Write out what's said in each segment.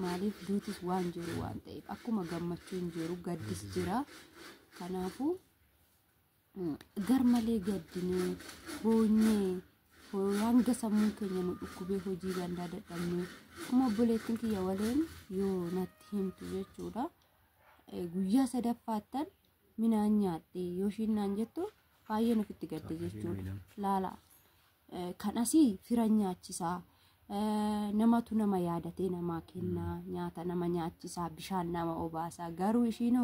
maaliif duutis waan jiru waan ta'eef akkuma gammachuun jiru gaddis jira. Kanaafuu garmalee gaddinee boonyee hanga sammuun keenya nu dhukkubee hojii gandaa dadhabnee amma obboleettiin kiyya waliin yoo natti himtu jechuudha. Guyyaa sadaffaattan minaan nyaatte yoo ishiin naan jettu baay'ee nufitti gadde jechuudha. Laala kan asii fira nyaachisaa namatu nama yaadatee namaa kennaa nyaata nama nyaachisaa bishaan nama obaasaa garuu ishiin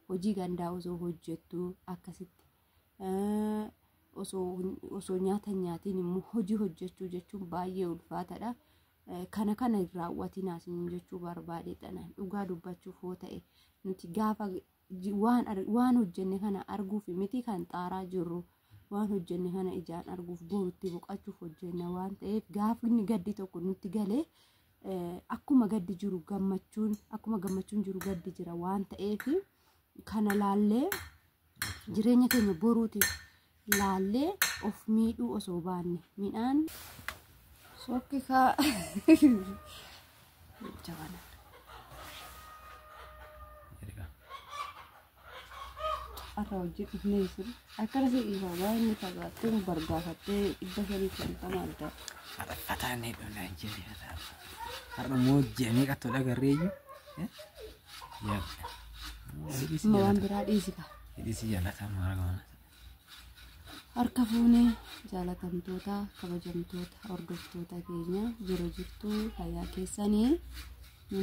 hojii gandaa osoo hojjettu akkasitti osoo nyaata nyaatiin immoo hojii hojjechuu jechuun baay'ee ulfaataadha. Kana raawwatinaa isin jechuu barbaade dhanaan dhugaa dubbachuuf hoo ta'e nuti gaafa waan hojjenne kana arguuf miti kan xaaraa jirru waan hojjenne kana ijaan arguuf borutti boqachuuf hojjenna waan ta'eef gaafni gaddi tokko nutti galee akkuma gaddi jiru gammachuun jiru gaddi jira waan ta'eef kana laallee jireenya keenya boruutiif laallee of miidhuu osoo baanne midhaan sokkika jabana akka hojii dhufneessu akkana si'iifaa baay'inni fagaattee bargaafattee dhibba sadii shantama adda fataan hedduun ajjeelee har'a moojjamee qattoo dhagarreeyyu waan biraa dhiisika hidhisi jaalatamu argamana harka fuunee jaalatamtoota kabajamtoota hordoftoota keenya jirtu fayyaa keessanii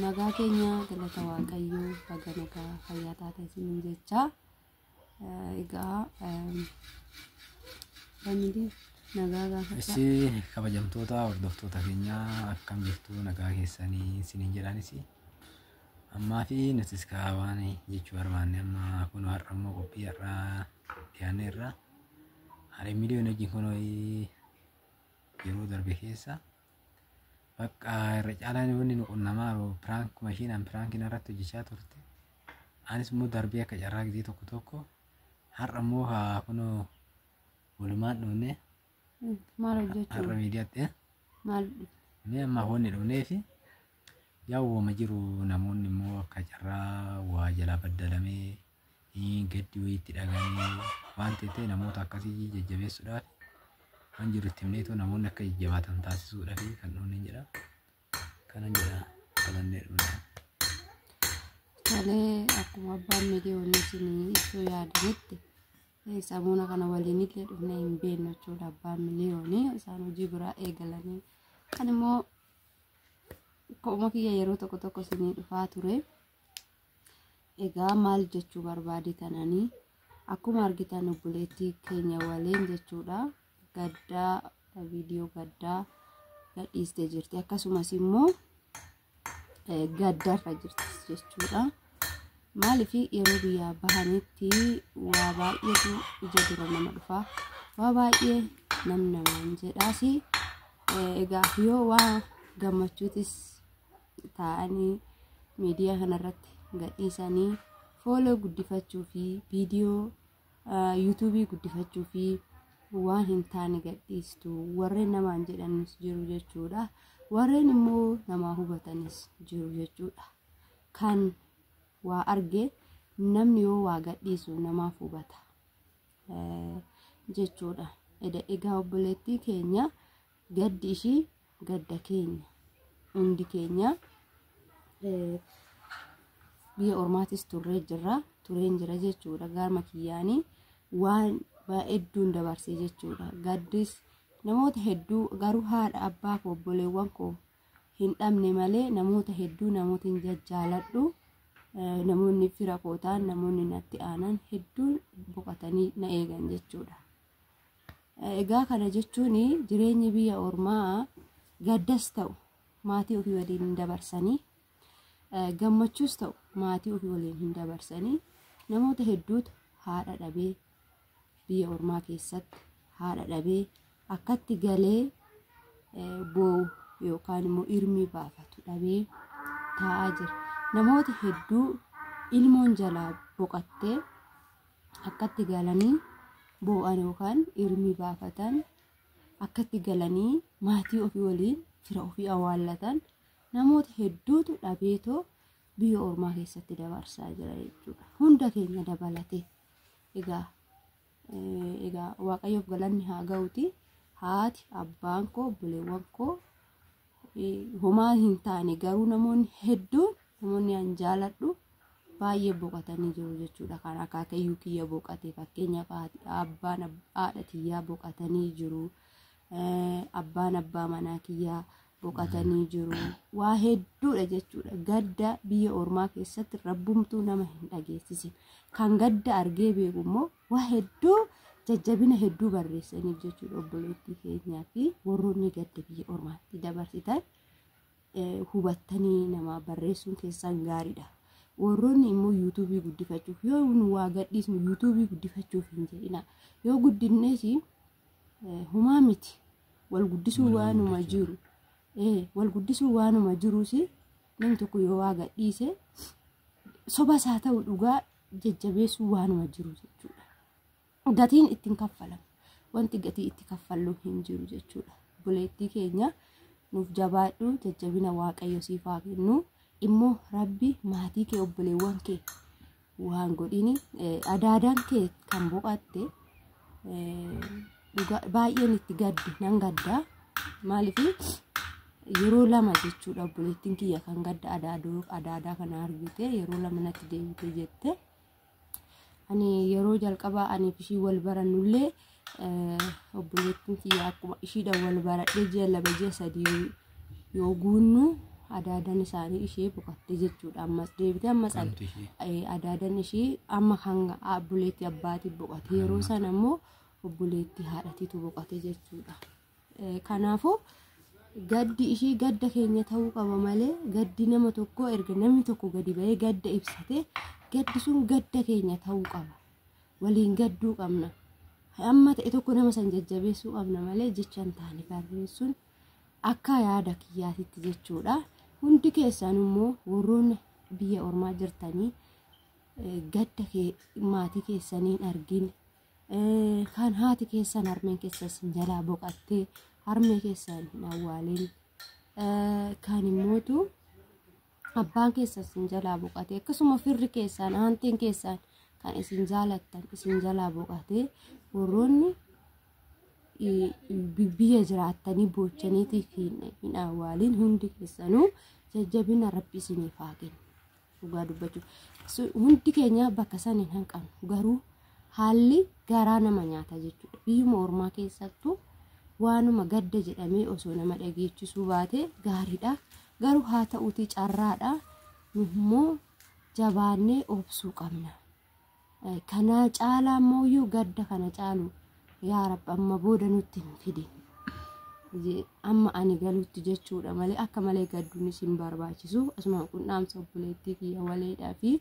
nagaa keenya galata waaqayyoo baga nagaa fayyaa taate isiniin jecha egaa bamidi nagaa gaafata kabajamtoota hordoftoota keenya akkam jirtu nagaa keessanii isiniin jedhanis ammaa fi nutis kaawaan jechuu barbaanne amma kun har'a immoo qophii har'aa dhiyaaneerra hari miliyoona wajjin kun yeroo darbe keessa bakka irra caalaan wanni nu qunnamaaru piraank mashiinaan piraankiin irratti hojjechaa turte anis immoo darbee akka carraa gisee tokko har'a immoo kun walumaan dhufne maal hojjechuu har'a miidiyaatti maal mee amma wanni dhufneefi yaawwama jiru namoonni immoo akka carraa waa jalaa baddalamee gaddi wayiitti dhaganii waan ta'e namoota akkasii jajjabeessuudhaaf waan jiru itti himneetu namoonni akka jajjabaatan taasisuudhaaf kan dhuuneen jedha kanan jedha qalannee dhuunee. Tolee akkuma abbaan miliyoonii isinii ibsuu yaadanitti samuuna kana waliin illee dhufnee hin beeknu jechuudha. Abbaan miliyoonii isaan hojii biraa eegalanii kan immoo kooma kiyya yeroo tokko isinii dhufaa ture. Egaa maal jechuu barbaade tananii akkuma argitan obboleettii keenya waliin jechuudha. Gaddaa viidiyoo gaddaa gadhiistee jirti akkasumas immoo gaddarra jirti jechuudha. Maaliif yeroo biyyaa bahanitti waa baay'eetu ija dura nama dhufa waa baay'ee namaan jedhaas egaa yoo waa gammachuutis ta'anii miidiyaa kanarratti gadhiisanii fooloo guddifachuu fi viidiyoo yuutuubii guddifachuu fi waan hin taane gadhiistu warreen namaan jedhanis jiru jechuudha. Warreen immoo namaa hubatanis jiru jechuudha. Kan waa arge namni yoo waa gadhiisu namaaf hubata jechuudha. Egaa obboleettii keenya gaddi ishii gadda keenya hundi keenya biyya ormaatis tureen jira jechuudha. Gaarma kiyyaanii waan hedduun dabarsee jechuudha. Gaddis namoota hedduu garuu haadha abbaa fi obboleewwan koo hin dhabne malee namoota hedduu namoota hin jajjaaladhu. Namoonni fira kootaan namoonni natti aanan hedduu boqotanii na eegan jechuudha. Egaa kana jechuun jireenyi biyya ormaa gaddas ta'u maatii ofii waliin hin dabarsanii gammachuus ta'u maatii ofii waliin hin dabarsanii namoota hedduutu haadha dhabee biyya ormaa keessatti haadha dhabee akkatti galee boo'u yookaan immoo irmii baafatu dhabee taa'aa jira. Namoota hedduu ilmoon jalaa boqattee akkatti galanii boo'an yookaan irmii baafatan akkatti galanii maatii ofii waliin fira ofii awwaallatan namoota hedduutu dhabeetoo biyya ormaa keessatti dabarsaa jira jechuudha. Hunda keenya dabalatee egaa waaqayyoof galanni haa ga'uuti. Haati, abbaan koo, obboleewwan koo homaa hin taane garuu namoonni hedduun namoonni an jaaladhu baay'ee boqotanii jiru jechuudha. Kan akaakayyuu kiyya boqate fakkeenyaaf abbaan haadha kiyyaa boqotanii jiru. Abbaan abbaa manaa kiyyaa boqotanii jiru. Waa hedduudha jechuudha. Gadda biyya ormaa keessatti rabbumtuu nama hin dhageessisin. Kan gadda argee beeku immoo waa hedduu jajjabina hedduu barreessaniif jechuudha. Obboleettii keenyaa fi warroonni gadda biyya ormaatti dabarsitan hubattanii nama barreessuun keessan gaariidha. Warroonni immoo yuutuubii guddifachuuf yoo waa gadhiisnu yuutuubii guddifachuuf hin jedhina. Yoo guddinnes humaa miti. Wal guddisuu waanuma jiru. Wal guddisuu waanuma jiruus namni tokko yoo waa gadhiise soba isaa ta'u dhugaa jajjabeessuu waanuma jiru jechuudha. Gatiin ittiin kaffalamu. Wanti gatii itti kaffallu hin jiru jechuudha. Obboleettii keenya nuuf jabaadhu, jajjabina waaqayyo siif haa kennu. Immoo rabbi maatii kee obboleewwan kee waan godhini adaadaan kee kan boqatte baay'een itti gaddi nan gaddaa. Maaliif yeroo lama jechuudha obboleettiin kiyya kan gadda adaadaa kana argite yeroo lama natti deebite jette. Ani yeroo jalqabaa ani fi ishii wal barannullee obboleettiin kiyya akkuma ishiidhaan wal baradhee ji'a 2 ji'a 3 yoo guunnu adaadan isaanii ishee boqotte jechuudha. Ammas deebite ammas adaadan ishee amma hanga obboleettii abbaatiif boqote. Yeroo sana immoo obboleettii haadhatiitu boqote jechuudha. Kanaafuu gaddi ishee gadda keenya ta'uu qaba malee gaddi nama tokko erga namni tokko gadi ba'ee gadda ibsate gaddi sun gadda keenya ta'uu qaba. Waliin gadduu qabna. Amma ta'e tokko nama san jajjabeessuu qabna malee jecha hin taane barreessuun akka yaada kiyyaatitti jechuudha. Hundi keessan immoo warroonni biyya ormaa jirtanii gadda maatii keessaniin argin kan haati keessan harmeen keessan jalaa boqattee harmee keessan hin awwaalin kan immootu abbaan keessan jalaa boqate akkasuma firri keessan aantiin keessan kan isin jaalattan isin jalaa boqate warroonni biyya jiraattanii boochaniitiif hin awwaalin hundi keessanuu jajjabina rabbi isiniif haa kennu. Dhugaa dubbachuuf hundi keenya bakka san hin hanqannu garuu haalli garaa nama nyaata jechuudha. Biyyuma ormaa keessattuu waanuma gadda jedhamee osoo nama dhageechisuu baate gaariidha. Garuu haa ta'uutii carraadha. Immoo jabaannee obsuu qabna. Kana caalaa immoo gadda kana caalu yaa rabbi amma booda nutti hin fidin. Amma ani galuutti jechuudha malee akka malee gadduun isin barbaachisu. Asuma qunnamsa obboleettii kiyya waleedhaa fi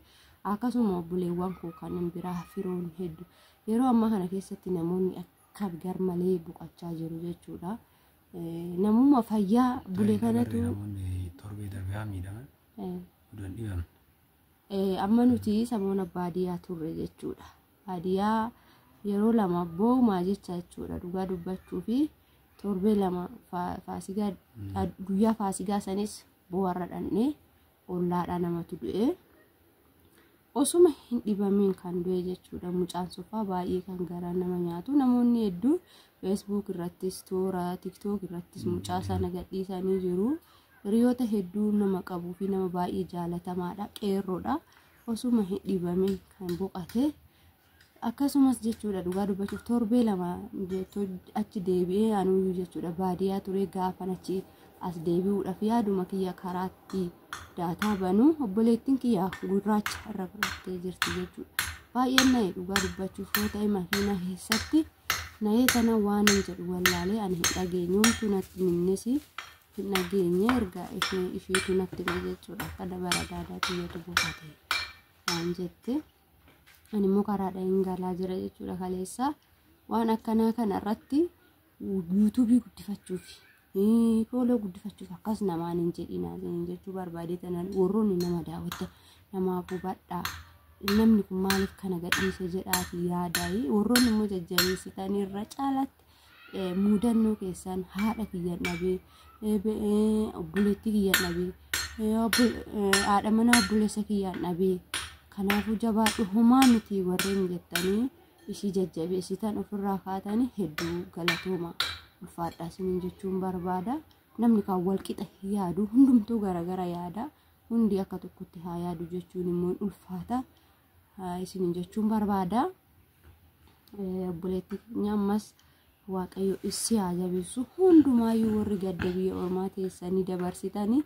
akkasuma obboleewwan koo kan biraa firoon hedduu yeroo amma kana keessatti namoonni akka garmalee boqochaa jiru jechuudha. Namummaa fayyaa bulee kanatu torbee darbee miidhaman udan dhiban. Amma nuti samoona baadiyyaa turre jechuudha. Baadiyyaa yeroo lama boomaa jechuudha dhugaa dubbachuu fi torbee lama faasigaa guyyaa faasigaa sanis boorra dhannee ollaadha namatu du'e. Osuma hin dhibamiin kan du'e jechuudha. Mucaan sofaa baay'ee kan garaa nama nyaatu namoonni hedduu Facebook irrattis toora TikTok irrattis mucaa sana gadhiisanii jiru. Hiriyoota hedduu nama qabuu fi nama baay'ee jaalatamaadha. Qeerroodha. Osuma hin dhibamiin kan boqate akkasumas jechuudha dhugaa dubbachuuf torbee lama achi deebi'ee anuyyuu jechuudha baadiyyaa ture gaafan achi as deebi'uudhaaf yaaduma kiyya karaatti daataa banu obboleettiin kiyya gurraacha irra fudhattee jirti jechuudha. Baay'een na'e dhugaa dubbachuuf yoo ta'e makiina keessatti na'ee kana waan hin jedhu wallaalee ani hin dhageenyuumtu natti minnes hin dhageenye erga isheetu natti hime jechuudha. Akka dabara daadaa kiyyatu boqote waan jette. Ani immoo karaadha hin galaa jira jechuudha kaleessa waan akkanaa kana irratti yuutuubii guddifachuuf fooloo guddifachuuf akkas namaan hin jedhina jechuu barbaade tanan warroonni nama daawwatan namaaf hubadhaa namni kun maaliif kana gadhiise jedhaati yaadaayi warroonni immoo jajjabeessitanii irra caalatti muudannoo keessan haadha kiyyan dhabee obboleettii kiyyaan dhabee haadha manaa obboleessa kiyyaan dhabee kanaafuu jabaadhu homaa miti warreen jettanii ishii jajjabeessitan ofirraa kaatanii hedduu galatooma ulfaadhaa isiniin jechuun barbaada. Namni kan wal qixa yaadu hundumtuu garagara yaada hundi akka tokkotti haa yaadu jechuun immoo ulfaata isiniin jechuun barbaada. Obboleettii keenya ammas waaqayyo isii haa jabeessu hundumaayyuu warri gadda biyya ormaa teessanii dabarsitanii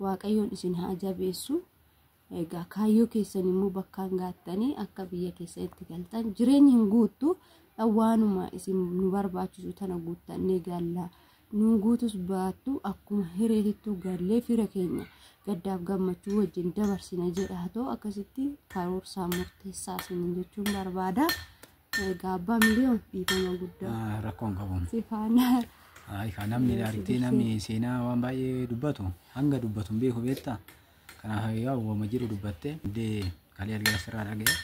waaqayyoon isin haa jabeessu. Egaa kaayyoo keessan immoo bakkaan gaattanii akka biyya keessatti galtan jireenyi hin guuttu waanuma isin nu barbaachisu tana guuttannee galla nu guutus baattu akkuma hireetittuu gallee fira keenya gaddaaf gammachuu wajjin dabarsina jedhaatoo akkasitti karoorsaa murteessaa isiniin jechuun barbaada. Egaa abbaa miliyoon dhiifama guddaa rakkoon qabu. Sifaanaa. Kan namni argitee namni seenaa waan baay'ee dubbatu hanga dubbatu hin beeku beektaa. Kanaaf yoo wama jiru dubbatte dee kalee argaa sirraa dhagee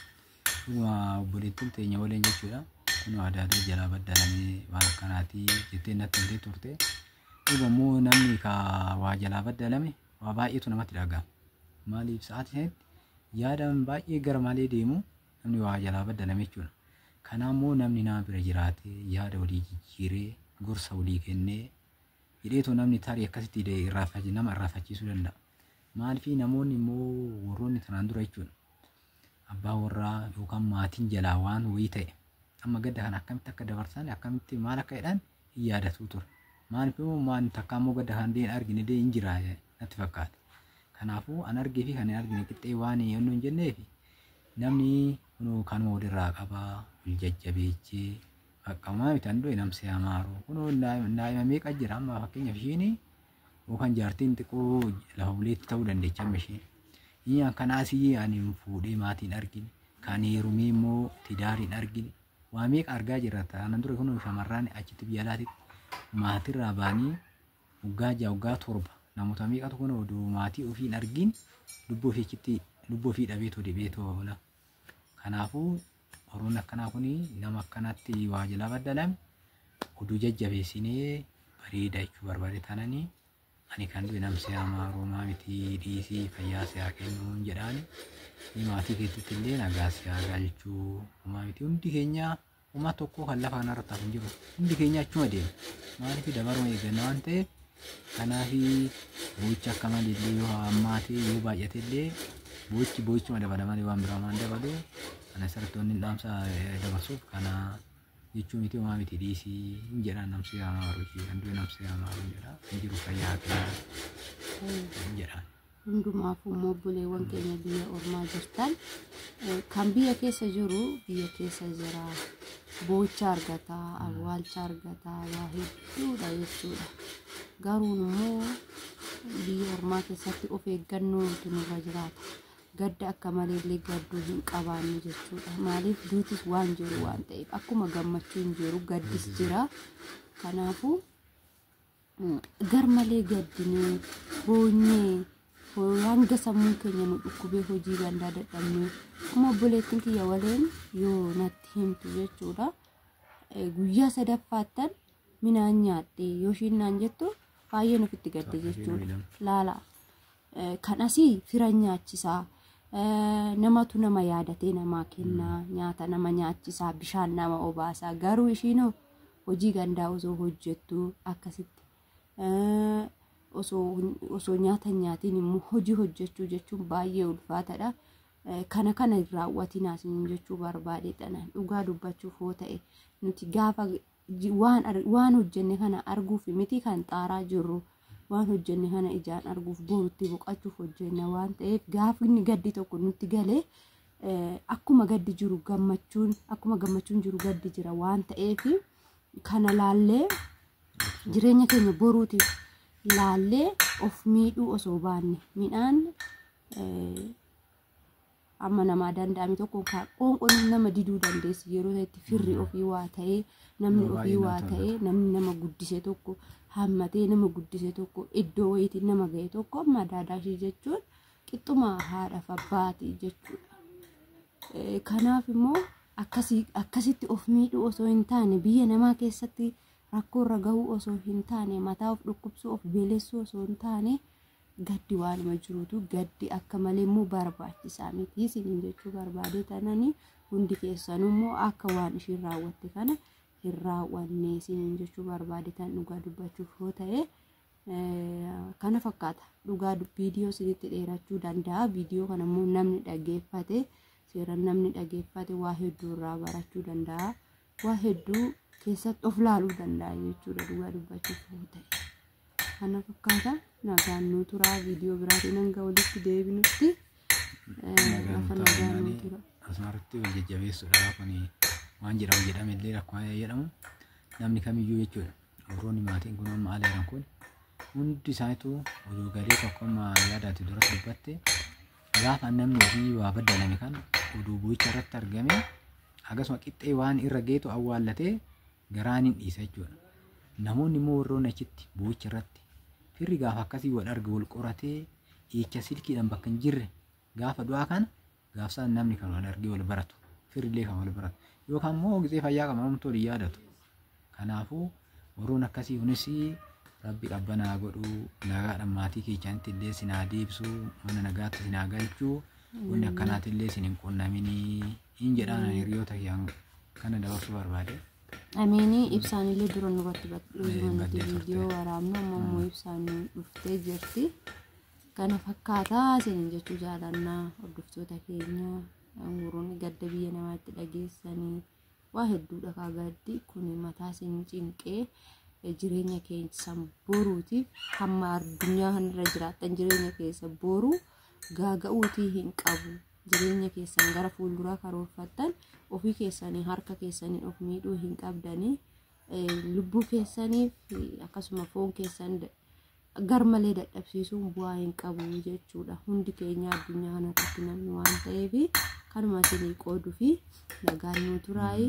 kuma obboleettiin teenya waliin jechuudha. Kun aadaa jalaa baddalamee waan akkanaati jettee natti himtee turte. Dhugammoo namni waa jalaa baddalame waa baay'eetu namatti dhaga'ama. Maaliif sa'aatii yaadaan baay'ee gara malee deemu namni waa jalaa baddalame jechuudha. Kanaammoo namni nama bira jiraate yaada walii jijjiiree gorsa walii kennee hidheetoo namni tarii akkasitti nama irraafachiisuu danda'a. Maaliif namoonni immoo warroonni tanaan dura jechuudha. Abbaa warraa yookaan maatiin jalaa waan wayii ta'e amma gadda kan akkamitti akka dabarsan akkamitti maal akka jedhan hin yaadatu ture. Maaliif immoo maan takka immoo gadda kan deen argine dee hin jira natti fakkaate. Kanaafuu an argee fi kan hin argine qixxee waan yommuu hin jenneef namni kanuma walirraa qabaa wal jajjabeechee akkuma mitan dho'e namsee amaaru kunoo daa'ima meeqa jira amma fakkeenyaaf ishiin yookaan jaartiin xiqqoo lafa buleetti ta'uu dandeecha amma isheen. Inni akkanaasii ani fuudhee maatiin argine kan heerumee immoo tidaariin argine waa meeqa argaa jirra ta'an dura kunoo shamarraan achitti biyya alaatti maatirraa baanii waggaa 7 namoota meeqatu kunoo oduu maatii ofiin argin lubbuu ofii dhabeetoo dhibeetoo oola. Kanaafuu horoon akkanaa kuni nama akkanatti waa jalaa baddalame oduu jajjabeessinee bareeda jechuu barbaade tananii ani kan du'e namsee amaaru miti dhiisii fayyaa siyaa kennuun jedhaan maatii keessatti illee nagaa siyaa galchuu miti hundi keenya uumaa tokko kan lafa kanarra taa'u hin jiru hundi keenya achuma deema maaliif dabaruma eeggannaa waan ta'eef kanaaf boo'icha akka malee yoo hammaatee yoo baay'ate illee boo'ichuma dabala malee waan biraa waan dabalu kana sartoonni dhaamsa dabarsuuf kana jechuun miti uumaa miti dhiisii hin jedhaan namsee amaaru kan du'e namsee amaaru jedha hin jiru fayyaa kennu hin jedhaan. Hundumaafuu immoo obboleewwan keenya biyya ormaa jirtan kan biyya keessa jiru biyya keessa jira boo'icha argata awwaalcha argata waa hedduudha jechuudha. Garuu immoo biyya ormaa keessatti of eeggannootu nurra jiraata. Gadda akka malee illee gadduu hin qabaanne jechuudha. Maaliif duutis waan jiru waan ta'eef akkuma gammachuun jiru gaddis jira. Kanaafuu gar malee gaddinee boonyee hanga sammuun keenya nu dhukkubee hojii gandaa dadhabnee kuma obboleettiin kiyya waliin yoo natti himtu jechuudha. Guyyaa sadaffaattan minaan nyaatte yoo ishiin naan jettu baay'ee nufitti gadde jechuudha. Laala kan asii fira nyaachisaa namatu nama yaadatee namaa kennaa nyaata nama nyaachisaa bishaan nama obaasaa garuu ishiin hojii gandaa osoo hojjettu akkasitti osoo nyaata nyaatiin immoo hojii hojjechuu jechuun baay'ee ulfaataadha. Kana raawwatinaa isin jechuu barbaadedha. Dhugaa dubbachuuf yoo ta'e nuti gaafa waan hojjenne kana arguuf miti kan xaaraa jirru waan hojjenne kana ijaan arguuf borutti boqachuuf hojjenna waan ta'eef gaafni gaddi tokko nutti galee akkuma gaddi jiru gammachuun jiru gaddi jira waan ta'eef kana laallee jireenya keenya boruutiif laallee of miidhuu osoo baanne midhaan amma nama danda'ame tokko qoonqoon nama diduu dandeessi yeroo itti firri ofii waa ta'ee namni ofii waa ta'ee namni nama guddise tokko hammatee nama guddise tokko iddoo wayiitiin nama ga'e tokko amma daadaashii jechuun qixxuma haadhaaf abbaati jechuudha. Kanaaf immoo akkasitti of miidhuu osoo hin taane biyya namaa keessatti rakkoo irra gahuu osoo hin taane mataa of dhukkubsuu of beelessuu osoo hin taane gaddi waanuma jirutu gaddi akka malee immoo barbaachisaa miti isiniin jechuu barbaade tananii hundi keessanuu immoo akka waan ishiin raawwatte kana hin raawwanne isiniin jechuu barbaade tan dhugaa dubbachuuf yoo ta'e kana fakkaata dhugaa viidiyoo isinitti dheerachuu danda'a viidiyoo kana immoo namni dhageeffate seera namni dhageeffate waa hedduu irraa barachuu danda'a waa hedduu keessatti of laaluu danda'a jechuudha dhugaa dubbachuuf yoo ta'e kana fakkaata nagaan nu turaa viidiyoo biraatiin hanga walitti deebinutti lafa nagaan nu tura asmaarratti wal jajjabeessuudha kuni waan jedhamu jedhamellee akkuma jedhamu namni kamiyyuu jechuudha warroonni maatiin kun amma ala jiran kun hundi isaaniitu oduu galee tokkummaa yaadaatti dura dubbatte gaafa namni ofii waa baddalame kan oduu bu'icha irratti argame akkasuma qixxee waan irra geetu awwaallatee garaan hin dhiisa jechuudha. Namoonni immoo warroon achitti bu'icha irratti firri gaafa akkasii wal arge wal qoratee eecha silkiidhaan bakka hin jirre gaafa du'aa kana gaafsaan namni kan wal argee wal baratu firrillee kan wal baratu yookaan immoo gisee fayyaa qabamutu wal yaadatu. Kanaafuu warroon akkasii kunis rabbi qabbanaa godhu nagaadhaan maatii keessanitti illee sinaa deebisuu mana nagaatti sinaa galchuu wanni akkanaatti illee sin hin qunnaminii hin jedhaan hiriyoota kiyyan kana dabarsuu barbaade. Ameenii ibsaan illee dura nurratti badhuumanti viidiyoo waraabnu ammoo ibsaan dhuftee jirti. Kana fakkaataa isiniin jechuu jaalannaa hordoftoota keenya warroonni gadda biyya namaatti dhageessanii waa hedduudha kaa gaddi kun mataa isin cinqee jireenya keessan boruutiif hamma addunyaa kanarra jiraattan jireenya keessa boruu gaaga'uutii hin qabu jireenya keessan gara fuulduraa karoorfattan ofii keessanii harka keessanii of miidhuu hin qabdanii lubbuu keessaniif akkasuma foon keessan garmalee dadhabsiisuun bu'aa hin qabu jechuudha hundi keenya addunyaa kanarratti namni waan ta'eef kanuma isinii qooduu fi nagaan nu turaayi.